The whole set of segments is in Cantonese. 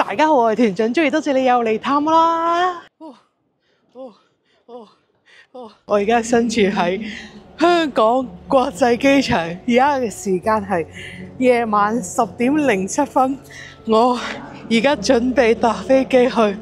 大家好，我係團長 Joey，多謝你又嚟探我啦。我而家身處喺香港國際機場，而家嘅時間係夜晚10:07，我而家準備搭飛機去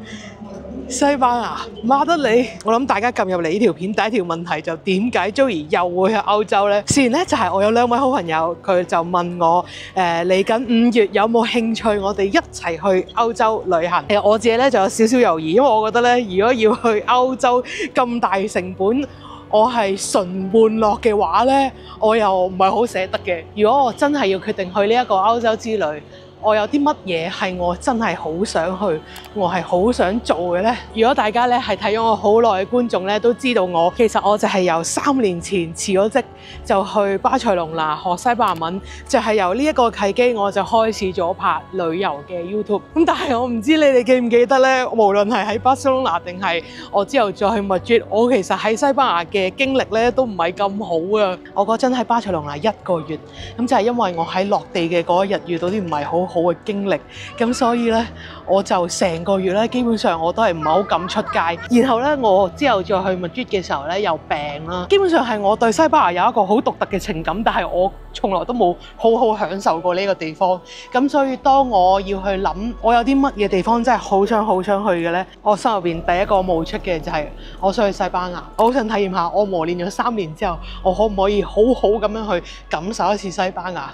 西班牙馬德里。我諗大家撳入嚟呢條片第一條問題就點解 Joey 又會去歐洲呢？事緣呢就係我有2位好朋友，佢就問我嚟緊5月有冇興趣我哋一齊去歐洲旅行。我自己咧就有少少猶豫，因為我覺得咧如果要去歐洲咁大成本，我係純玩樂嘅話呢，我又唔係好捨得嘅。如果我真係要決定去呢一個歐洲之旅，我有啲乜嘢係我真係好想去，我係好想做嘅呢？如果大家咧係睇咗我好耐嘅觀眾咧，都知道我其實我就係由3年前辭咗職就去巴塞隆拿學西班牙文，就係由呢一個契機我就開始咗拍旅遊嘅 YouTube。咁但係我唔知你哋記唔記得呢？無論係喺巴塞隆拿定係我之後再去Madrid，我其實喺西班牙嘅經歷咧都唔係咁好啊。我嗰陣喺巴塞隆拿1個月，咁就係因為我喺落地嘅嗰一日遇到啲唔係好嘅經歷，咁所以咧我就成個月咧基本上我都係唔係好敢出街。然後咧我之後再去Madrid嘅時候咧又病啦，基本上係我對西班牙有一個好獨特嘅情感，但係我從來都冇好好享受過呢個地方。咁所以當我要去諗我有啲乜嘢地方真係好想去嘅咧，我心入邊第一個冒出嘅就係我想去西班牙。我好想體驗下我磨練咗3年之後，我可唔可以好好咁樣去感受一次西班牙。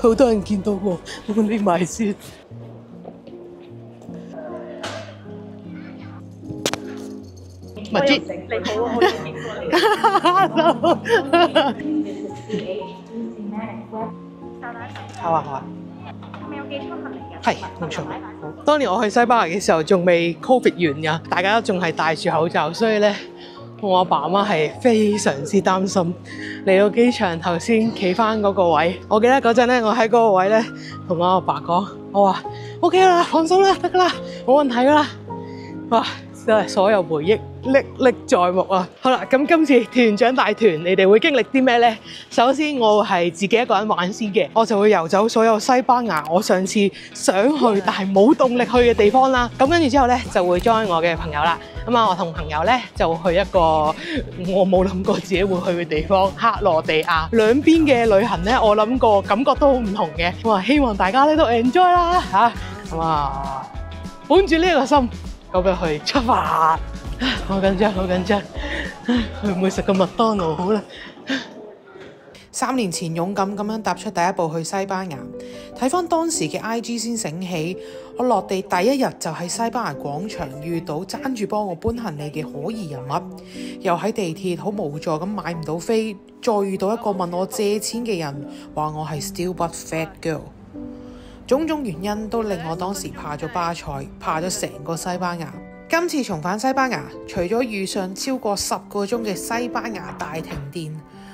好多人見到我匿埋先。Madrid，你好，好見過你。好啊。係咪有寄出行嚟嘅？係，冇錯。當年我去西班牙嘅時候，仲未 Covid 完㗎，大家都仲係戴住口罩，所以咧。我阿爸阿媽係非常之擔心。嚟到機場頭先企翻嗰個位，我記得嗰陣咧，我喺嗰個位咧同我阿爸講，我話 OK 啦，放鬆啦，得㗎啦，冇問題㗎啦。哇！真係所有回憶歷歷在目啊！好啦，咁今次團長大團，你哋會經歷啲咩呢？首先我係自己一個人玩先嘅，我就會遊走所有西班牙我上次想去但係冇動力去嘅地方啦。咁跟住之後呢，就會 join 我嘅朋友啦。咁啊，我同朋友呢，就去一個我冇諗過自己會去嘅地方——克羅地亞。兩邊嘅旅行呢，我諗個感覺都好唔同嘅。我話希望大家呢都 enjoy 啦嚇。咁啊，本住呢個心。咁樣去出發，好緊張，去唔去食個麥當勞好咧？3年前勇敢咁樣踏出第一步去西班牙，睇翻當時嘅 IG 先醒起，我落地第一日就喺西班牙廣場遇到爭住幫我搬行李嘅可疑人物，又喺地鐵好無助咁買唔到飛，再遇到一個問我借錢嘅人，話我係 still but fat girl。種種原因都令我當時怕咗巴塞，怕咗成個西班牙。今次重返西班牙，除咗遇上超過10個鐘嘅西班牙大停電，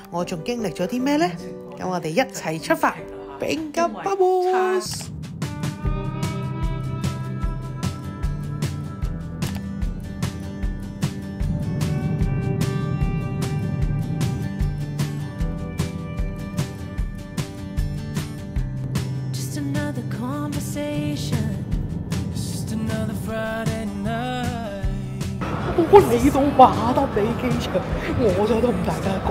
我仲經歷咗啲咩呢？咁我哋一齊出發，Venga vamos！我嚟到馬德里機場，我就同大家講，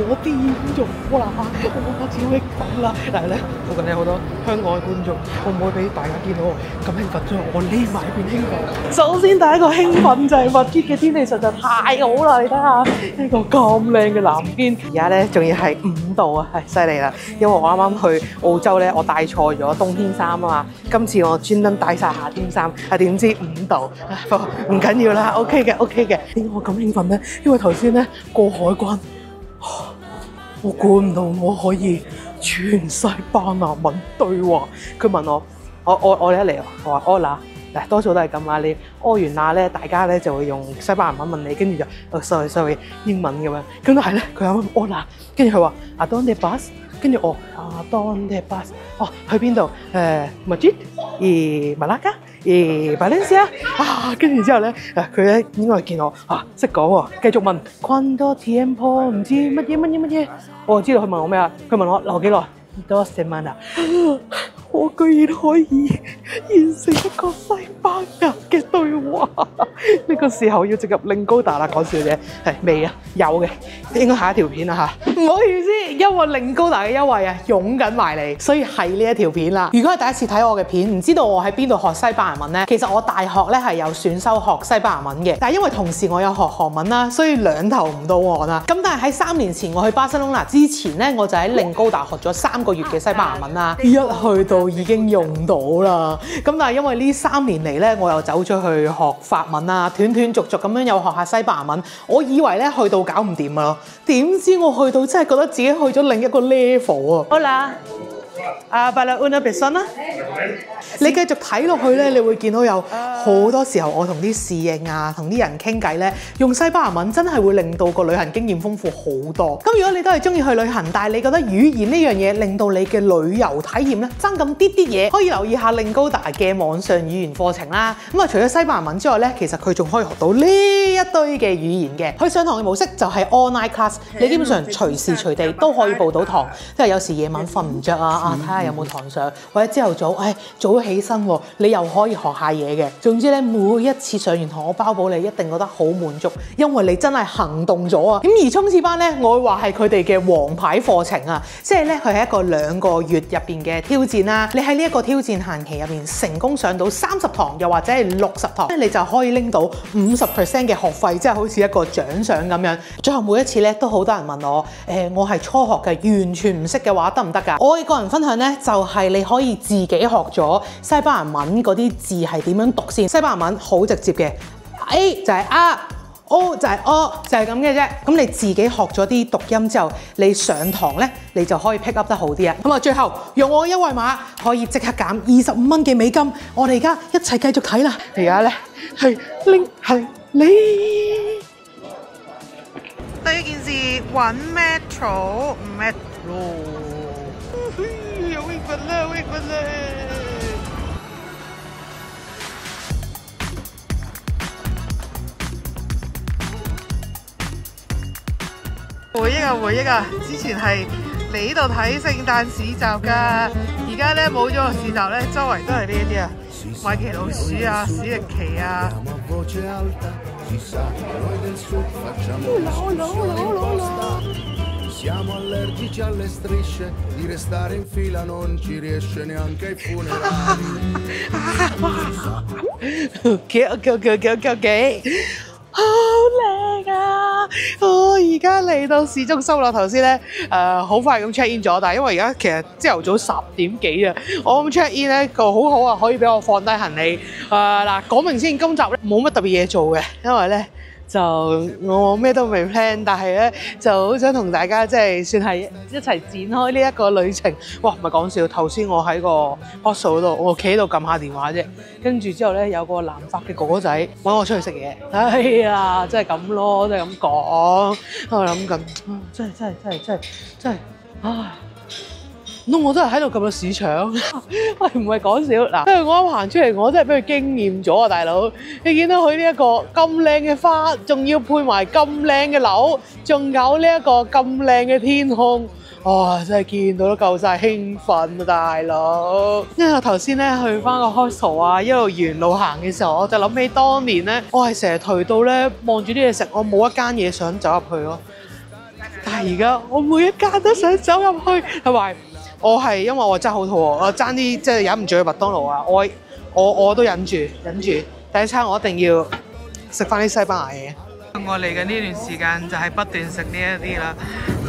我癲咗啦，我超激動啦！但係咧，附近有好多香港嘅觀眾，我唔可以俾大家見到我咁興奮，所以我匿埋一邊興奮。首先第一個興奮就係Madrid嘅天氣實在太好啦！你睇下呢個咁靚嘅藍天，而家咧仲要係5度啊，係犀利啦！因為我啱啱去澳洲咧，我帶錯咗冬天衫啊嘛，今次我專登帶晒夏天衫，係點知5度，不過唔緊要啦 ，OK 嘅。點解我咁興奮呢？因為頭先咧過海關，我估唔到我可以全西班牙文對話。佢問我哋一嚟，我話屙乸，嗱多數都係咁啊。你屙完乸咧，大家咧就會用西班牙文問你，跟住就sorry 英文咁樣。咁但係咧佢啱啱屙乸，跟住佢話¿A dónde vas？跟住我¿A dónde vas？哦，去邊度？Madrid、馬拉加、Valencia 啊，跟住之後咧，佢咧應該係見我識講喎，繼續問 ¿Cuánto tiempo？ 唔知乜嘢，我知道佢問我咩啊？佢問我留幾耐？2 semanas。我居然可以完成一個西班牙嘅對話。呢個時候要直入令高達啦，講笑啫，係未啊？有嘅，應該下一條片啦嚇。唔好意思，因為令高達嘅優惠啊，湧緊埋嚟，所以係呢一條片啦。如果係第一次睇我嘅片，唔知道我喺邊度學西班牙文呢？其實我大學咧係有選修學西班牙文嘅，但係因為同時我有學韓文啦，所以兩頭唔到岸啦。咁但係喺3年前我去巴塞隆納之前咧，我就喺令高達學咗3個月嘅西班牙文啦，一去到已經用到啦。咁但係因為呢3年嚟咧，我又走咗去學法文啊，斷斷續續咁樣又學下西班牙文。我以為咧去到搞唔掂啊，點知我去到真係覺得自己去咗另一個 level 啊！好啦。para una persona 你繼續睇落去咧，你會見到有好多時候我同啲侍應啊，同啲人傾偈咧，用西班牙文真係會令到個旅行經驗豐富好多。咁如果你都係中意去旅行，但係你覺得語言呢樣嘢令到你嘅旅遊體驗咧爭咁啲嘢，可以留意下令高達嘅網上語言課程啦。咁啊，除咗西班牙文之外咧，其實佢仲可以學到呢一堆嘅語言嘅。佢上堂嘅模式就係 online class， 你基本上隨時隨地都可以報到堂。即係有時夜晚瞓唔着啊，睇下有冇堂上，或者朝頭早，早咗起身喎，你又可以學下嘢嘅。總之咧，每一次上完堂，我包保你一定覺得好滿足，因為你真係行動咗啊！咁而衝刺班咧，我會話係佢哋嘅王牌課程啊，即係咧佢係一個2個月入邊嘅挑戰啦。你喺呢一個挑戰限期入邊成功上到30堂，又或者係60堂，你就可以拎到50% 嘅學費，即係好似一個獎賞咁樣。最後每一次咧都好多人問我，我係初學嘅，完全唔識嘅話得唔得㗎？我嘅個人分享咧就係你可以自己學咗西班牙文嗰啲字係點樣讀先。西班牙文好直接嘅 ，A 就係 A。O 就係 O 就係咁嘅啫，咁你自己學咗啲讀音之後，你上堂咧你就可以 pick up 得好啲啊！咁啊，最後用我嘅優惠碼可以即刻減25蚊嘅美金，我哋而家一齊繼續睇啦！而家咧係拎係你第一件事揾 metro。好興奮啦！好興奮啦！回憶啊！之前係嚟呢度睇聖誕市集㗎，而家咧冇咗個市集咧，周圍都係呢一啲啊，米奇老鼠啊、史力奇啊。Siamo allergici alle strisce, di restare in fila non ci riesce neanche ai funerali. Ok， 好靚啊！我而家嚟到市中心啦，頭先咧好快咁 check in 咗，但係因為而家其實朝頭早10點幾啊，我咁 check in 咧個好好啊，可以俾我放低行李。嗱，講明先，今集咧冇乜特別嘢做嘅，因為咧。就我咩都未 plan， 但係咧就好想同大家即係算係一齊展開呢一個旅程。哇，唔係講笑，頭先我喺個 hostel 度，我企喺度撳下電話啫，跟住之後咧有個藍髮嘅哥哥仔揾我出去食嘢。哎呀，真係咁咯，真係咁講。我諗緊，真係，唉。我真係喺度撳個市場，喂，唔係講笑嗱，因為我啱行出嚟，我真係俾佢驚豔咗啊，大佬！你見到佢呢一個咁靚嘅花，仲要配埋咁靚嘅樓，仲有呢一個咁靚嘅天空，哇！真係見到都夠晒興奮啊，大佬！因為我頭先咧去翻個 hostel 啊，一路沿路行嘅時候，我就諗起當年咧，我係成日頹到咧望住啲嘢食，我冇一間嘢想走入去咯。但係而家我每一間都想走入去，同埋。我係因為我真係好肚餓，我爭啲即係忍唔住去麥當勞啊！我都忍住，第一餐我一定要食翻啲西班牙嘢。我嚟緊呢段時間就係不斷食呢一啲啦，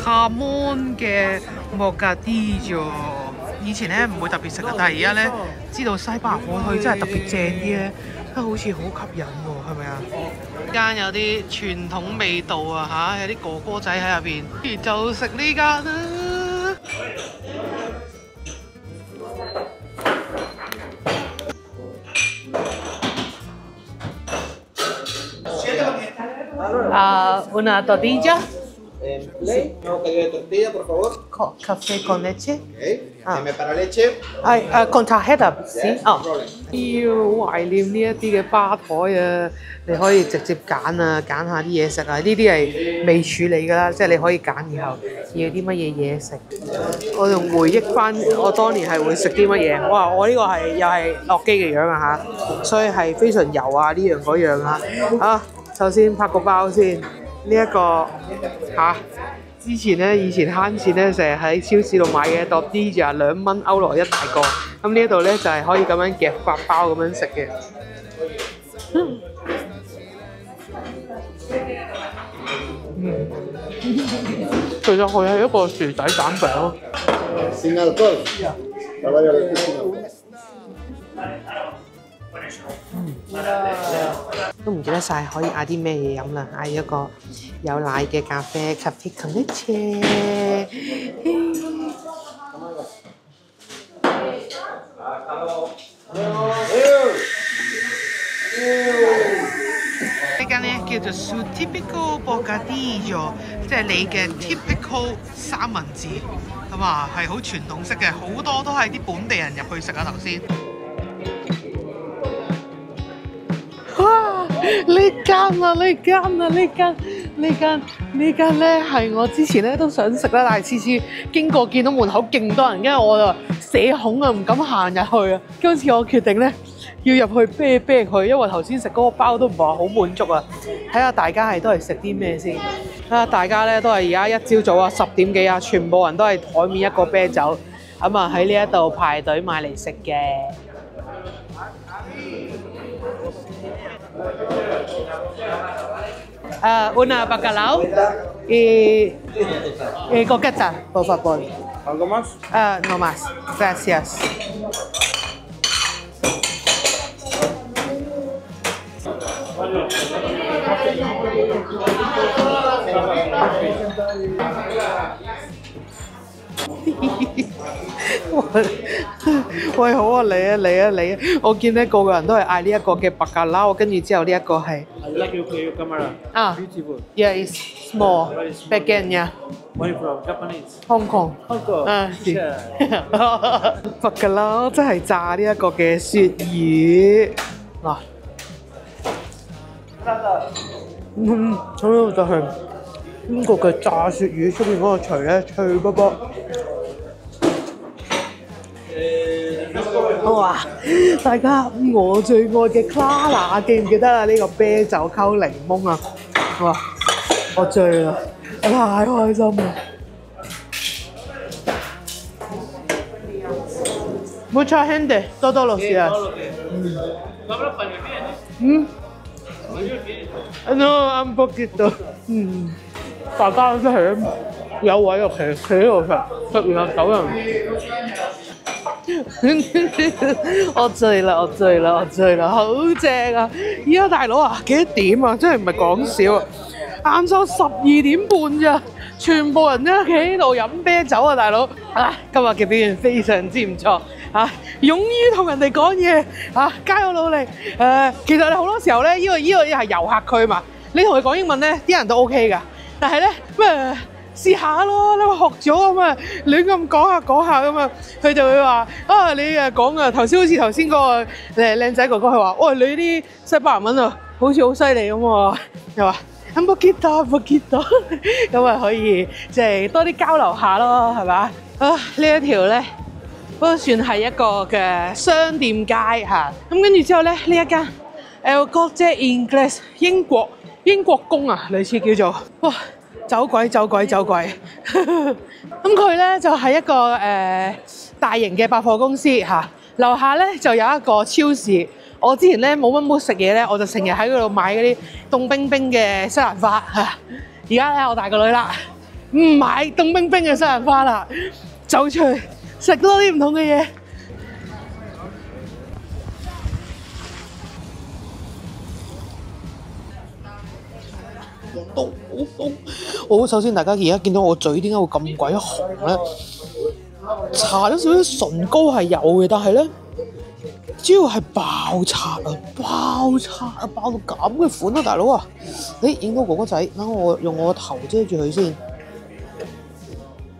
哈蒙嘅莫加迪啫。以前咧唔會特別食嘅，但係而家咧知道西班牙火腿真係特別正啲咧，都好似好吸引喎，係咪啊？間有啲傳統味道啊嚇，有啲哥哥仔喺入邊，不如就食呢間啦。Una tortilla Lei, un bocadillo de tortilla, por favor. Café con leche。 Ok. M para leche.係con tarjeta 先。 No problem. 要懷念呢一啲嘅吧台啊！你可以直接揀啊，揀下啲嘢食啊！呢啲係未處理㗎啦，即係你可以揀以後要啲乜嘢嘢食。我仲回憶翻我當年係會食啲乜嘢。哇！我呢個係又係樂基嘅樣啊嚇，所以係非常油啊呢樣嗰樣啊。啊，首先拍個包先，呢一個嚇。之前咧，以前慳錢咧，成日喺超市度買嘅tortilla 2蚊歐羅一大個。咁呢一度咧就係可以咁樣夾8包咁樣食嘅。其實佢係一個薯仔蛋餅咯。Sin alcohol. Caballo 都唔記得晒可以嗌啲咩嘢飲啦，嗌一個有奶嘅咖啡 ，caffè con leche。呢間咧叫做 Su Typico Bocadillo， 即係你嘅 typical 三文治，咁啊係好傳統式嘅，好多都係啲本地人入去食啊頭先。哇！呢間咧係我之前咧都想食啦，但係次次經過見到門口勁多人，跟住我就社恐啊，唔敢行入去啊。今次我決定咧要入去啤佢，因為頭先食嗰個包都唔係話好滿足啊。睇下大家都係食啲咩先。睇下大家咧都係而家一朝早啊10點幾啊，全部人都係台面一個啤酒，咁啊喺呢一度排隊買嚟食嘅。Una bacalao y coqueta, por favor. ¿Algo más? No más. Gracias.喂，好啊，嚟啊！我見咧個個人都係嗌呢一個嘅白咖撈，跟住之後呢一個係 I like your camera. 啊 Beautiful. ，yeah it's small, back yeah, Where you from? Japanese. Hong Kong。 Hong Kong. 啊，是 Yeah. 白咖撈，即係炸呢一個嘅鱈魚嗱。咁樣就係呢個嘅炸鱈魚出邊嗰個錘咧，脆卜卜。哇！大家我最愛嘅 Clara 記唔記得啊？呢個啤酒溝檸檬啊！哇！我醉啦，太開心啦！Mucha gente, todos los días. No, un poquito. 大家真係有位就企喺度食，食完就走人。我醉啦，好正啊！依家大佬啊，幾多點啊？真係唔係講笑啊！晏晝12點半咋，全部人都企喺度飲啤酒啊！大佬啊，今日嘅表現非常之唔錯啊！勇於同人哋講嘢啊，加油努力！其實你好多時候咧，呢個係遊客區嘛，你同佢講英文咧，啲人都 OK 㗎，但係咧咩？試下咯，你話學咗咁啊，亂咁講下咁啊，佢就會話啊，你講啊，頭先好似頭先嗰個靚仔哥哥，佢話，喂，你啲西班牙文啊，好似好犀利咁喎，又話un poquito 咁啊，可以即係多啲交流下咯，係嘛？啊，呢一條咧都算係一個嘅商店街嚇，咁跟住之後咧，呢一間 El Corte Inglés 英國宮啊，類似叫做哇。走鬼，咁佢咧就係一個大型嘅百貨公司嚇，樓下咧就有一個超市。我之前咧冇乜食嘢咧，我就成日喺嗰度買嗰啲凍冰冰嘅西蘭花嚇。而家咧我大個女啦，唔買凍冰冰嘅西蘭花啦，走出去食多啲唔同嘅嘢。我首先大家而家見到我嘴點解會咁鬼紅咧？搽咗少少唇膏係有嘅，但係咧主要係爆擦啊，爆到咁嘅款啊，大佬啊！影到哥哥仔，等我用我個頭遮住佢先。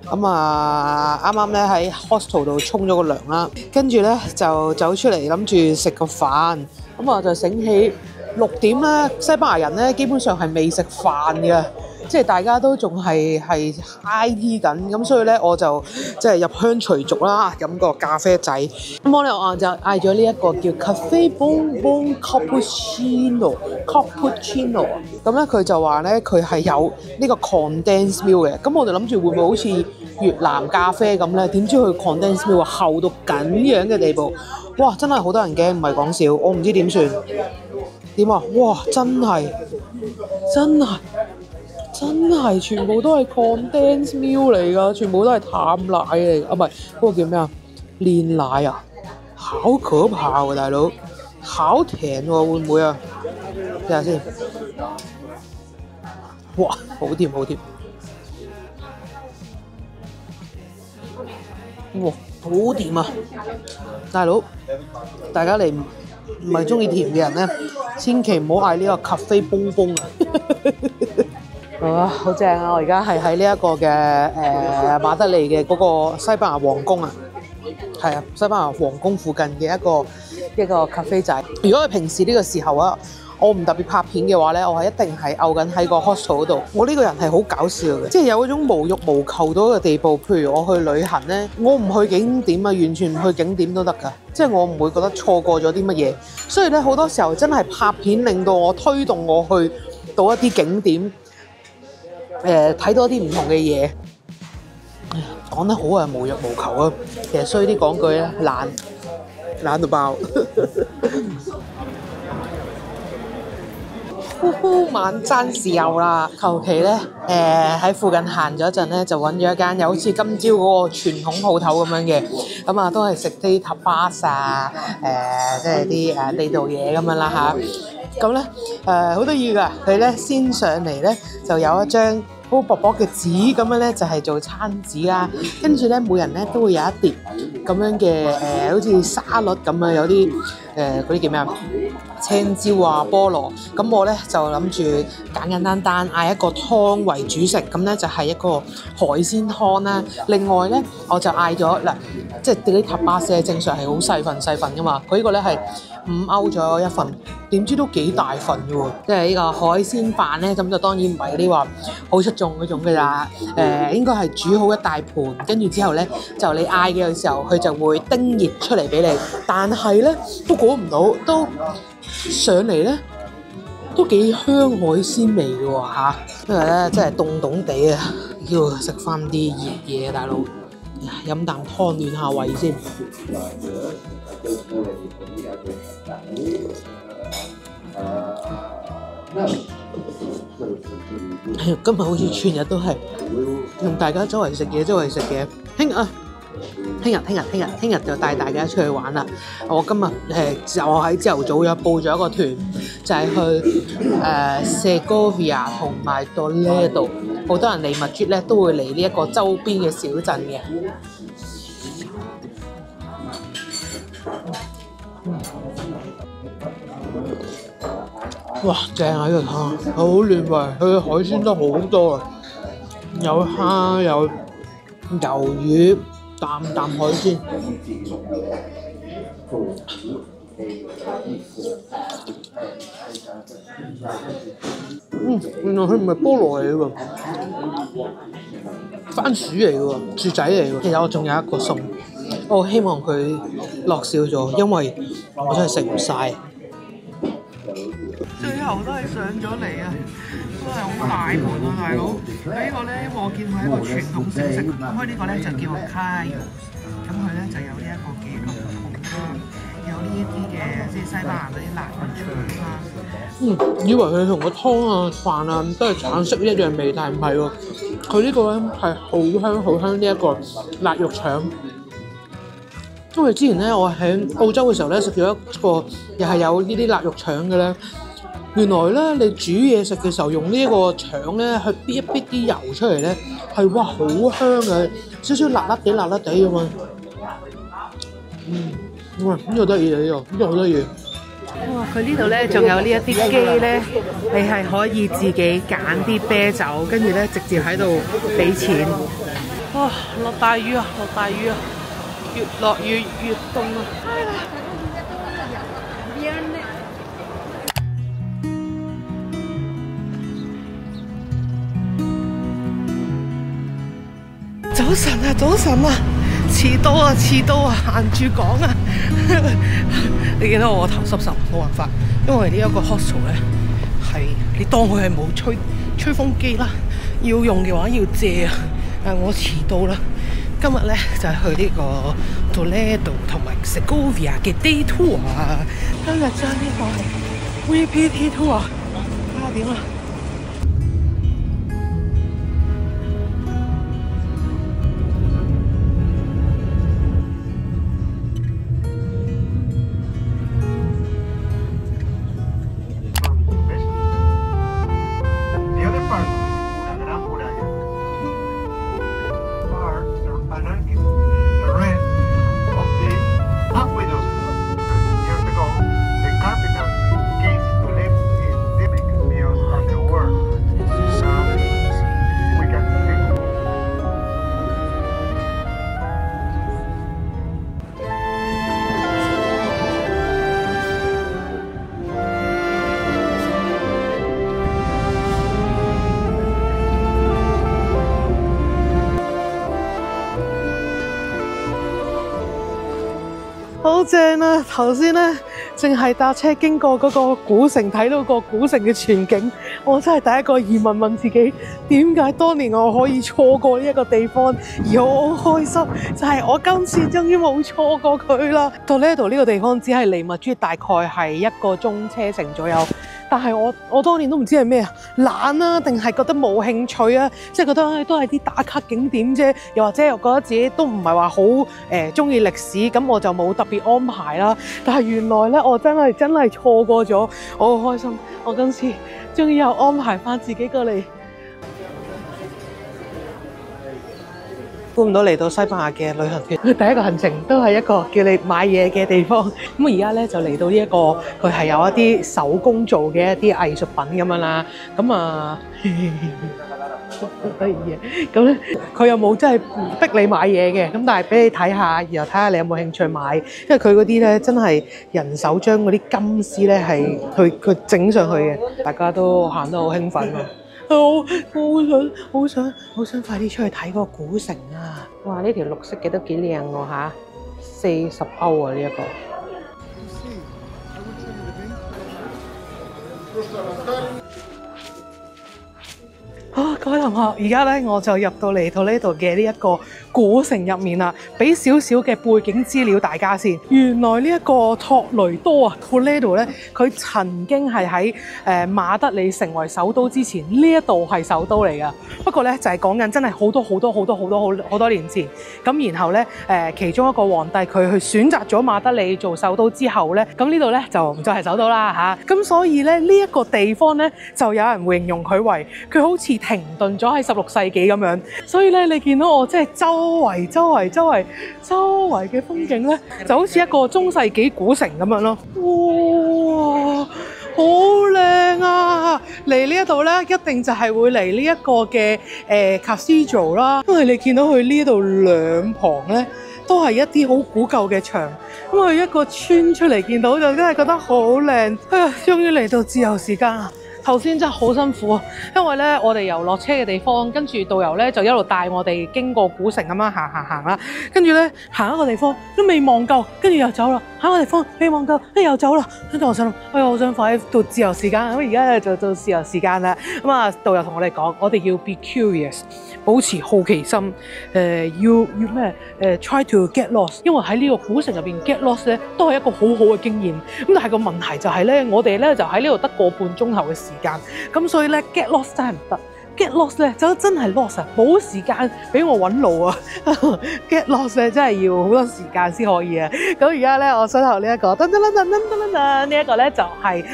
咁啊，啱啱咧喺 hostel 度沖咗個涼啦，跟住咧就走出嚟諗住食個飯，咁啊就醒起6點咧，西班牙人咧基本上係未食飯嘅，即係大家都仲係 high tea 緊，咁所以咧我就即係入鄉隨俗啦，飲個咖啡仔。咁我咧我就嗌咗呢一個叫 Cafe Bon Bon Cappuccino，咁咧佢就話咧佢係有呢個 condensed milk 嘅，咁我哋諗住會唔會好似越南咖啡咁咧？點知佢 condensed milk 厚到咁樣嘅地步，哇！真係好多人驚，唔係講笑，我唔知點算。點啊？哇！真係全部都係 condensed milk 嚟㗎，全部都係淡奶嚟，啊唔係嗰個叫咩啊？煉奶啊，好可怕喎，大佬，好甜喎，會唔會啊？睇下先，哇，好甜，哇，好甜啊！大佬，大家嚟唔係中意甜嘅人咧，千祈唔好嗌呢個咖啡崩崩啊！啊，好正啊！我而家係喺呢一個嘅馬德里嘅嗰個西班牙皇宮啊，係啊，西班牙皇宮附近嘅一個咖啡仔。如果係平時呢個時候啊，我唔特別拍片嘅話咧，我係一定係漚緊喺個 hostel 嗰度。我呢個人係好搞笑嘅，即係有嗰種無欲無求到嘅地步。譬如我去旅行咧，我唔去景點啊，完全唔去景點都得㗎，即係我唔會覺得錯過咗啲乜嘢。所以咧，好多時候真係拍片令到我推動我去到一啲景點。睇多啲唔同嘅嘢，講得好係無欲無求啊！其實衰啲講句咧，懶到爆。晚餐時候啦，求其咧喺附近行咗一陣咧，就揾咗一間有好似今朝嗰個傳統鋪頭咁樣嘅，咁啊都係食啲 tapas 啊，即係啲地道嘢咁樣啦嚇。咁咧好得意㗎，佢咧先上嚟咧就有一張好薄薄嘅紙咁樣咧，就係做餐紙啦。跟住咧，每人咧都會有一碟咁樣嘅好似沙律咁啊，有啲嗰啲叫咩啊？青椒啊、菠蘿。咁我咧就諗住簡單嗌一個湯為主食，咁咧就係一個海鮮湯啦。另外咧，我就嗌咗嗱，即係啲tapas正常係好細份噶嘛，佢呢個咧係5歐咗一份，點知都幾大份嘅喎。即係呢個海鮮飯咧，咁就當然唔係嗰啲話好出眾嗰種嘅啦。應該係煮好一大盤，跟住之後咧就你嗌嘅時候，佢就會叮熱出嚟俾你。但係咧都估唔到，都上嚟咧都幾香海鮮味嘅喎嚇。因為咧真係凍地啊，要食翻啲熱嘢，大佬飲啖湯暖下胃先。今日好似全日都係同大家周圍食嘢。聽日就帶大家出去玩啦。我今日就喺朝頭早有報咗一個團，就係去Segovia 同埋 Toledo。好多人嚟Madrid咧都會嚟呢一個周邊嘅小鎮嘅。哇，正啊！呢個湯好暖胃，佢嘅海鮮都好多啊，有蝦有魷魚，啖海鮮。原來佢唔係菠蘿嚟嘅喎，番薯嚟嘅喎，薯仔嚟嘅喎。其實我仲有一個餸，我希望佢落少咗，因為我真係食唔晒。最後都係上咗嚟啊，都係好大盤啊，大佬。呢個咧，因為我見佢係一個傳統小食，咁佢呢個咧就叫 callos，咁佢咧就有呢一個嘅牛肚啦，有呢一啲嘅即係西班牙嗰啲辣肉腸啦。以為佢同個湯啊、飯啊都係橙色一樣味，但係唔係喎。佢呢個咧係好香呢一個辣肉腸。因為之前咧我喺澳洲嘅時候咧食咗一個又係有呢啲辣肉腸嘅咧。原來咧，你煮嘢食嘅時候用呢一個腸咧，去逼一逼啲油出嚟咧，係哇好香嘅，少少辣地咁嘛。哇！呢個得意啊，呢個好得意。哇！佢呢度咧仲有呢一啲機咧，你係可以自己揀啲啤酒，跟住咧直接喺度俾錢。哇！落大雨啊，落大雨啊！越落雨越凍啊！早晨啊，早晨啊！遲到啊，遲到啊，行住講啊！你見到我頭濕濕，冇辦法，因為呢一個 hostel 咧係你當佢係冇吹風機啦，要用嘅話要借啊！我遲到啦。今日咧就係去呢個 Toledo 同埋 Segovia 嘅 day tour 啊！今日將呢個 VPT tour 睇下點啊！好正啊！頭先咧，淨係搭車經過嗰個古城，睇到個古城嘅全景，我真係第一個疑問問自己：點解當年我可以錯過呢一個地方，而我好開心？就係我今次終於冇錯過佢啦！到呢度呢個地方只係離密珠大概係1個鐘車程左右。但係我當年都唔知係咩啊，懶啊，定係覺得冇興趣啊，即係覺得都係啲打卡景點啫，又或者又覺得自己都唔係話好中意歷史，咁我就冇特別安排啦。但係原來咧，我真係錯過咗，我好開心，我今次終於又安排翻自己過嚟。估唔到嚟到西班牙嘅旅行團，第一個行程都係一個叫你買嘢嘅地方。咁而家咧就嚟到呢一個，佢係有一啲手工做嘅一啲藝術品咁樣啦。咁啊，得意嘅。咁咧佢又冇真係逼你買嘢嘅，咁但係俾你睇下，然後睇下你有冇興趣買。因為佢嗰啲咧真係人手將嗰啲金絲咧係佢整上去嘅，大家都行得好興奮啊！我好想快啲出去睇嗰個古城啊！哇！呢條綠色嘅都幾靚喎嚇，40歐啊呢一個。好，各位同學，而家咧我就入到嚟到呢度嘅呢一個古城入面啦，俾少少嘅背景資料大家先。原來呢一個托雷多啊 ，Toledo 咧，佢曾經係喺馬德里成為首都之前，呢一度係首都嚟噶。不過咧就係講緊真係好多年前。咁然後咧其中一個皇帝佢去選擇咗馬德里做首都之後咧，咁呢度咧就唔再係首都啦嚇。咁所以咧呢一個地方咧就有人會形容佢為佢好似停頓咗喺16世紀咁樣。所以咧你見到我即係周圍嘅風景咧，就好似一個中世紀古城咁樣咯。哇，好靚啊！嚟呢一度咧，一定就係會嚟呢一個嘅Cathedral 啦，因為你見到佢呢度兩旁咧都係一啲好古舊嘅牆，咁佢一個穿出嚟見到就真係覺得好靚。哎呀，終於嚟到自由時間啦！頭先真係好辛苦啊，因為咧我哋由落車嘅地方，跟住導遊咧就一路帶我哋經過古城咁樣行啦，跟住咧行一個地方都未望夠，跟住又走啦，行一個地方未望夠，跟住又走啦，跟住我想諗，哎呀，好想快啲到自由時間，咁而家就到自由時間啦。咁啊，導遊同我哋講，我哋要 be curious， 保持好奇心，要咩try to get lost， 因為喺呢個古城入邊 get lost 咧都係一個好好嘅經驗。咁但係個問題就係咧，我哋咧就喺呢度得個半鐘頭嘅時間，咁所以咧 get lost 真係唔得。get lost 咧就真係 lost 啊，冇時間俾我揾路啊！get lost 咧真係要好多時間先可以啊！咁而家咧，我想頭呢一個呢一個咧就係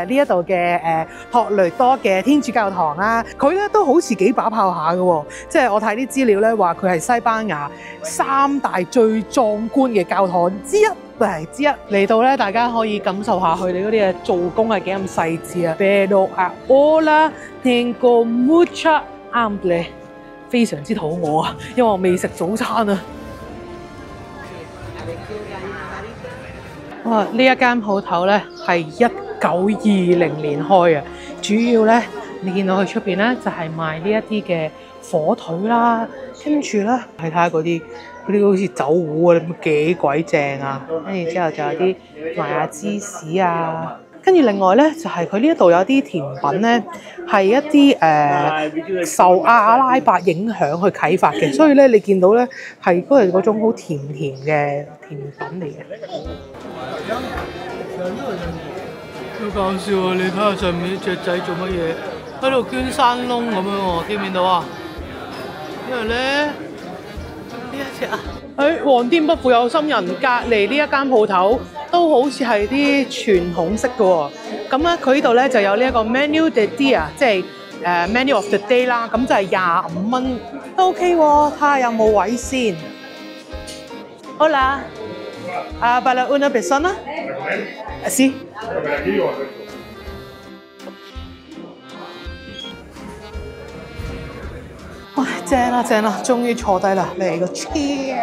呢一度嘅托雷多嘅天主教堂啦。佢咧都好似幾把炮下嘅喎，即係我睇啲資料咧話佢係西班牙3大最壯觀嘅教堂之一。嚟到咧，大家可以感受下佢哋嗰啲嘅做工係幾咁細緻啊！Pero ahora tengo mucha hambre，非常之肚餓啊，因為我未食早餐啊。哇！呢一間鋪頭咧係1920年開嘅，主要咧你見到佢出邊咧就係賣呢一啲嘅火腿啦，跟住咧係睇下嗰啲好似酒壺啊，幾鬼正啊！跟住之後就有啲賣下芝士啊，跟住另外咧就係佢呢一度有啲甜品咧係一啲受阿拉伯影響去啟發嘅，所以咧你見到咧係都係嗰種好甜甜嘅甜品嚟嘅。好搞笑啊！你睇下上面啲雀仔做乜嘢？喺度捐山窿咁樣喎，見唔見到啊？因為咧呢一隻啊，黃店不負有心人，隔離呢一間鋪頭都好似係啲傳統式嘅喎。咁咧佢呢度咧就有呢一個 menu de dia， 即係menu of the day 啦，咁就係25蚊，都 OK 喎。睇下有冇位先。好啦。para una persona? Sí. 哇，正啦正啦，終於坐低啦！嚟個 cheers，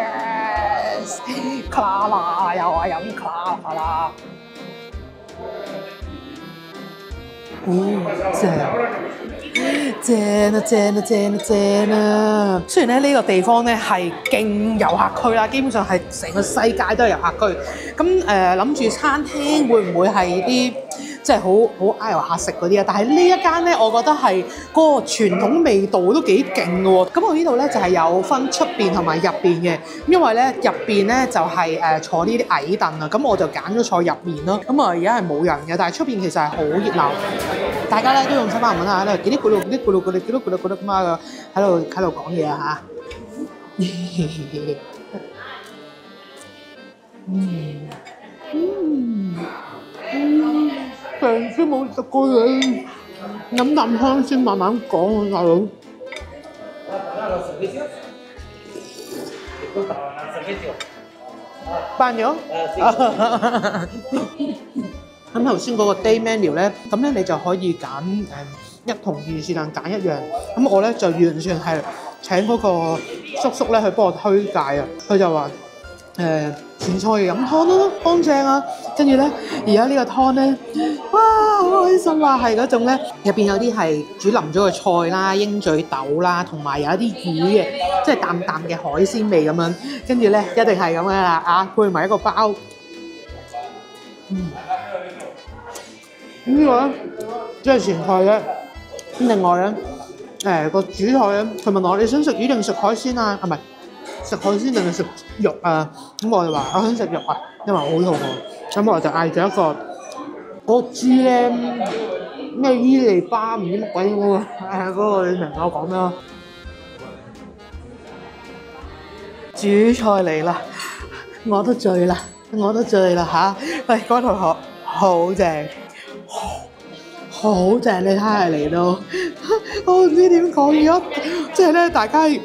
卡啦，又話飲卡啦。正啊！雖然咧呢個地方咧係勁遊客區啦，基本上係成個世界都係遊客區。咁諗住餐廳會唔會係啲即係好嗌遊客食嗰啲啊？但係呢一間咧，我覺得係嗰個傳統味道都幾勁嘅喎。咁我呢度咧就係有分出邊同埋入邊嘅，因為咧入邊咧就係坐呢啲矮凳啊，咁我就揀咗坐入面咯。咁啊而家係冇人嘅，但係出邊其實係好熱鬧，大家咧都用西班牙文啊，喺度嘰哩咕嚕嘰哩咕嚕嘰哩咕嚕咕嚕咕嚕咁啊，喺度講嘢啊嚇。成支冇食過嘢，飲啖湯先慢慢講啊，大佬。辦咗。咁頭先嗰個 day menu 咧，咁咧你就可以揀一同二是但揀一樣。咁我咧就完全係請嗰個叔叔咧去幫我推介啊。佢就話前菜飲湯啦，湯正啊。跟住咧，而家呢個湯咧，哇好開心啊！係嗰種咧，入邊有啲係煮腍咗嘅菜啦、鷹嘴豆啦，同埋有一啲魚嘅，即係淡淡嘅海鮮味咁樣。跟住咧，一定係咁樣啦啊，配埋一個包。呢個咧即係前菜咧，另外咧個主菜咧，佢問我你想食魚定食海鮮啊？唔係食海鮮定係食肉啊？咁我就話我想食肉啊，因為我好肚餓。咁我就嗌咗一個嗰個豬咧咩伊利巴唔知乜鬼嗰個，嗰個你明我講咩咯？主菜嚟啦，我都醉啦嚇！喂，嗰同學好正。好正，你睇下嚟到，我唔知點講而家，即係咧大家，即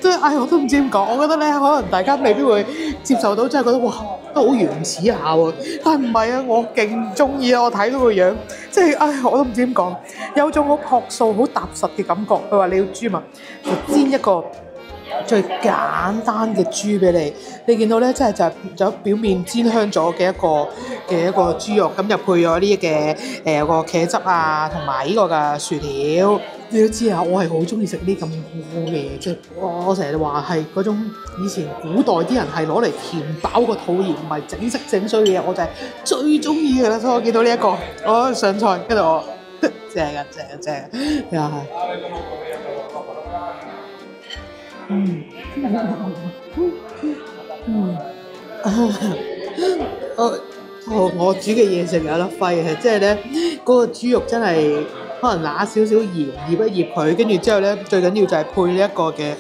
係我都唔知點講。我覺得咧，可能大家未必會接受到，即係覺得哇，都好原始下喎。但係唔係啊，我勁中意啊！我睇到個樣，即係我都唔知點講，有種好樸素、好踏實嘅感覺。佢話你要豬嘛，就煎一個最簡單嘅豬俾你，你見到咧，即係就表面煎香咗嘅一個豬肉，咁就配咗呢嘅有個茄汁啊，同埋呢個嘅薯條。你都知啊，我係好中意食呢咁好嘅嘢，即係我成日話係嗰種以前古代啲人係攞嚟填飽個肚，而唔係整色整水嘅嘢，我就係最中意嘅啦。所以我見到呢一個，我上菜，跟住我正又係。我煮嘅嘢食有得揮嘅，即係咧嗰個豬肉真係可能揦少少鹽醃一醃佢，跟住之後咧最緊要就係配呢一個嘅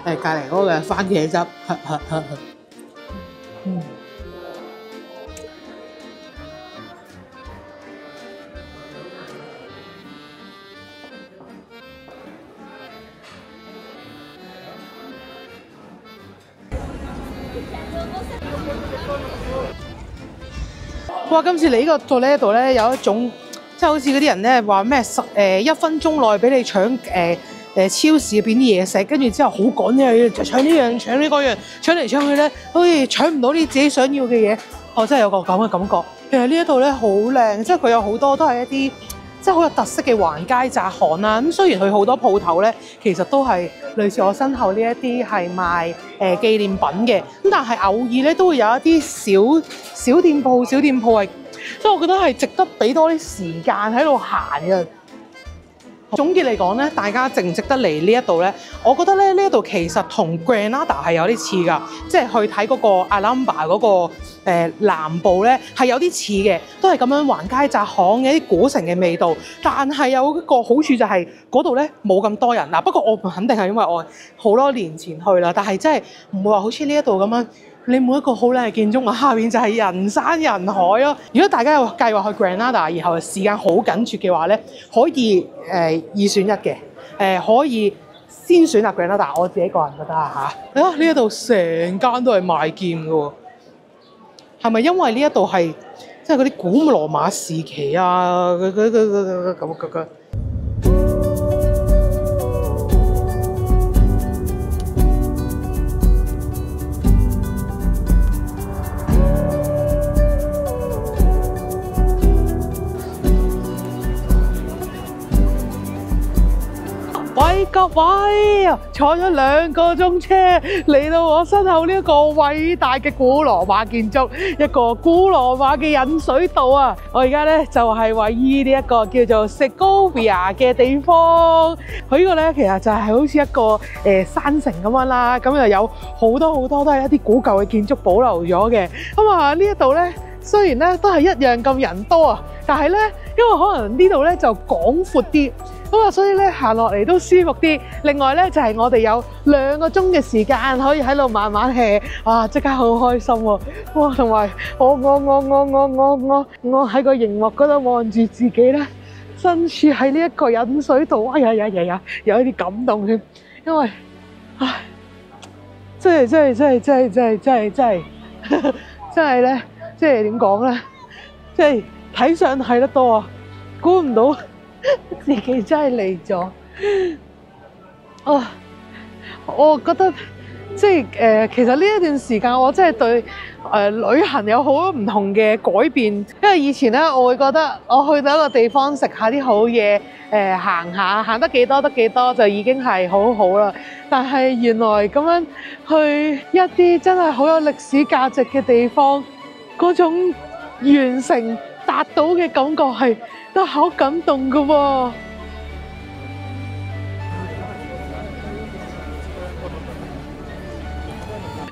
隔離嗰個嘅番茄汁。哇！今次嚟呢個做呢度咧，有一種即係好似嗰啲人咧話咩1分鐘內俾你搶超市入邊啲嘢食，跟住之後好趕嘅，搶呢樣搶呢個樣，搶嚟搶去咧，好似搶唔到啲自己想要嘅嘢。我真係有個咁嘅感覺。其實呢一度咧好靚，即係佢有好多都係一啲即係好有特色嘅橫街窄巷啦。咁雖然佢好多鋪頭咧，其實都係類似我身後呢一啲係賣紀念品嘅，咁但係偶爾咧都會有一啲小店鋪係，所以我覺得係值得俾多啲時間喺度行嘅。總結嚟講咧，大家值唔值得嚟呢一度咧？我覺得咧呢一度其實同 Granada 係有啲似㗎，即係去睇嗰個 Alhambra 嗰個南部咧係有啲似嘅，都係咁樣橫街窄巷嘅一啲古城嘅味道。但係有一個好處就係嗰度咧冇咁多人嗱。不過我肯定係因為我好多年前去啦，但係真係唔會話好似呢一度咁樣。你每一個好靚嘅建築物下邊就係人山人海咯。如果大家有計劃去 Granada，然後時間好緊絀嘅話咧，可以二選一嘅，可以先選擇 Granada。我自己個人覺得嚇，呢一度成間都係賣劍嘅喎，係咪因為呢一度係即係嗰啲古羅馬時期啊？咁。喂，各位，坐咗2個鐘車嚟到我身後呢一個偉大嘅古羅馬建築，一個古羅馬嘅引水道啊！我而家咧就係位於呢一個叫做 Segovia 嘅地方。佢呢個咧其實就係好似一個山城咁樣啦，咁又有好多都係一啲古舊嘅建築保留咗嘅。咁啊呢一度咧雖然咧都係一樣咁人多啊，但係咧因為可能呢度咧就廣闊啲。咁啊，所以咧行落嚟都舒服啲。另外咧就係我哋有2個鐘嘅時間可以喺度慢慢 hea， 哇！即刻好開心喎！哇，同埋我喺個熒幕嗰度望住自己咧，身處喺呢一個引水道，哎呀，有一啲感動添，因為唉，真係咧，即係點講咧？即係睇相睇得多啊，估唔到。自己真係嚟咗，我覺得即係其實呢一段時間我真係對旅行有好多唔同嘅改變。因為以前咧，我會覺得我去到一個地方食下啲好嘢，行得幾多得幾多就已經係好好啦。但係原來咁樣去一啲真係好有歷史價值嘅地方，嗰種完成達到嘅感覺係都好感動㗎喎。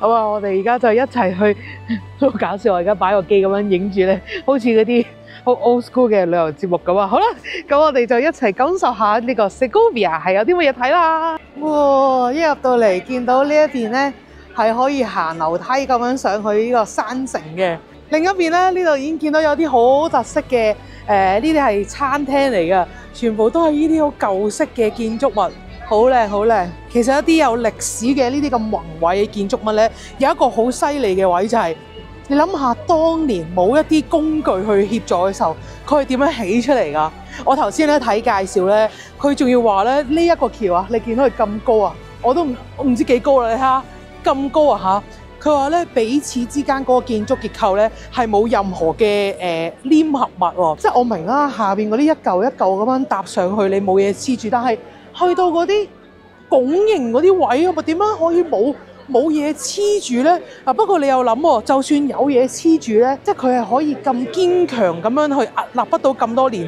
好啊，我哋而家就一齊去，好搞笑！我而家擺個機咁樣影住咧，好似嗰啲好 old school 嘅旅遊節目咁啊！好啦，咁我哋就一齊感受下呢個 Segovia 係有啲乜嘢睇啦。哇！一入到嚟見到呢一邊咧，係可以行樓梯咁樣上去呢個山城嘅。另一邊咧，呢度已經見到有啲好特色嘅呢啲係餐廳嚟㗎，全部都係呢啲好舊式嘅建築物。好靚好靚，其實一啲有歷史嘅呢啲咁宏偉嘅建築物咧，有一個好犀利嘅位就係，你諗下當年冇一啲工具去協助嘅時候，佢係點樣起出嚟㗎？我頭先咧睇介紹咧，佢仲要話咧呢一個橋啊，你見到佢咁高啊，我唔知幾高啦，你睇下咁高啊嚇！佢話咧彼此之間嗰個建築結構咧係冇任何嘅黏合物喎，即係我明啦，下邊嗰啲一嚿一嚿咁樣搭上去，你冇嘢黐住，但係去到嗰啲拱形嗰啲位，咪點樣可以冇嘢黐住咧？啊，不過你又諗喎，就算有嘢黐住咧，即係佢係可以咁堅強咁樣去屹立不到咁多年。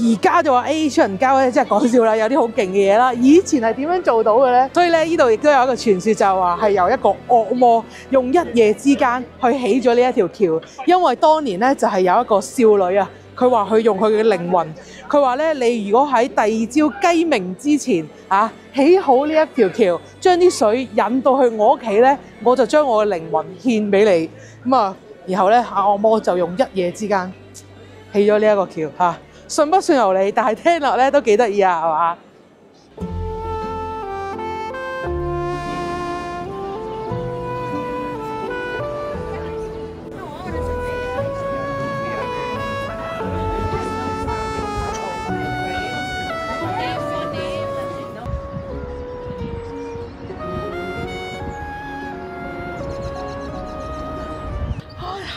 而家就話出人膠咧，真係講笑啦，有啲好勁嘅嘢啦。以前係點樣做到嘅咧？所以咧，呢度亦都有一個傳說，就係話係由一個惡魔用一夜之間去起咗呢一條橋，因為當年咧就係有一個少女啊。佢話佢用佢嘅靈魂，佢話咧你如果喺第二朝雞鳴之前起好呢一條橋，將啲水引到去我屋企咧，我就將我嘅靈魂獻俾你。咁啊，然後咧惡魔就用一夜之間起咗呢一個橋嚇，信不信由你，但係聽落咧都幾得意啊，係嘛？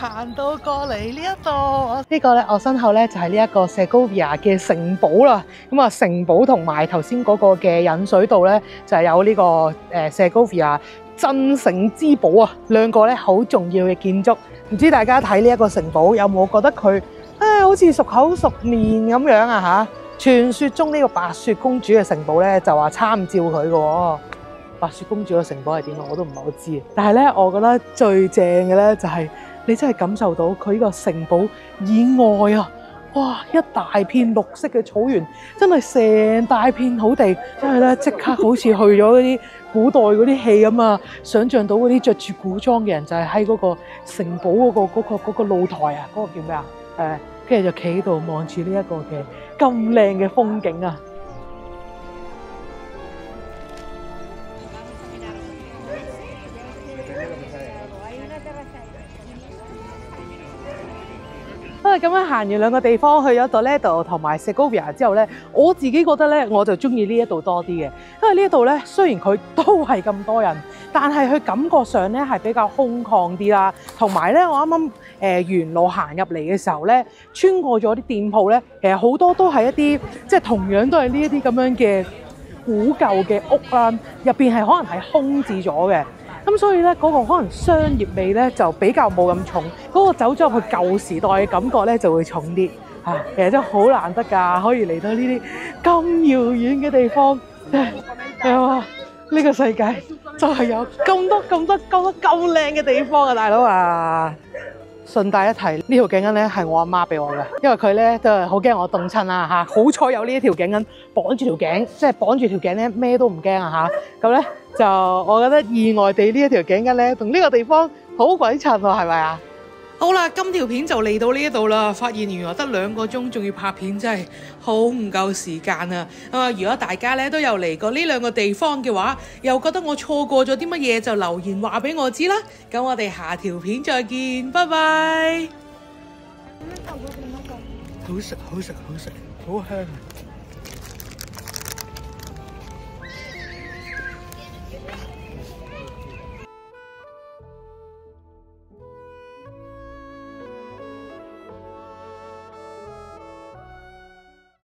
行到過嚟呢一度，呢個咧我身後咧就係呢一個 Segovia 嘅城堡啦。咁啊，城堡同埋頭先嗰個嘅引水道咧，就係有呢個Segovia 鎮城之寶啊，兩個咧好重要嘅建築。唔知大家睇呢一個城堡有冇覺得佢好似熟口熟面咁樣啊嚇？傳說中呢個白雪公主嘅城堡咧就話參照佢嘅喎。白雪公主嘅城堡係點啊？我都唔係好知。但係咧，我覺得最正嘅咧就係你真係感受到佢呢個城堡以外啊，哇！一大片綠色嘅草原，真係成大片土地，真係咧即刻好似去咗嗰啲古代嗰啲戲咁啊！想像到嗰啲着住古裝嘅人就係喺嗰個城堡嗰個露台啊，嗰個叫咩啊？跟住就企喺度望住呢一個嘅咁靚嘅風景啊！咁樣行完兩個地方，去咗 Toledo 同埋 Segovia 之後咧，我自己覺得咧，我就中意呢一度多啲嘅，因為呢一度咧雖然佢都係咁多人，但係佢感覺上咧係比較空曠啲啦，同埋咧我啱啱沿路行入嚟嘅時候咧，穿過咗啲店鋪咧，其實好多都係一啲即係同樣都係呢一啲咁樣嘅古舊嘅屋啦，入邊係可能係空置咗嘅。咁所以咧，嗰個可能商業味咧就比較冇咁重，嗰個走咗入去舊時代嘅感覺咧就會重啲嚇。其實真係好難得㗎，可以嚟到呢啲咁遙遠嘅地方，係嘛？呢個世界就係有咁多咁靚嘅地方啊，大佬啊！順帶一提，呢條頸巾咧係我阿媽俾我嘅，因為佢咧都係好驚我凍親啊嚇。好彩有呢一條頸巾綁住條頸，即係綁住條頸咧咩都唔驚啊嚇。咁咧就我覺得意外地呢一條頸巾咧同呢個地方好鬼襯喎，係咪啊？好啦，今條片就嚟到呢一度啦，發現原來得2個鐘，仲要拍片，真係好唔夠時間啊！如果大家咧都有嚟過呢2個地方嘅話，又覺得我錯過咗啲乜嘢，就留言話俾我知啦。咁我哋下條片再見，拜拜！好食，好香啊！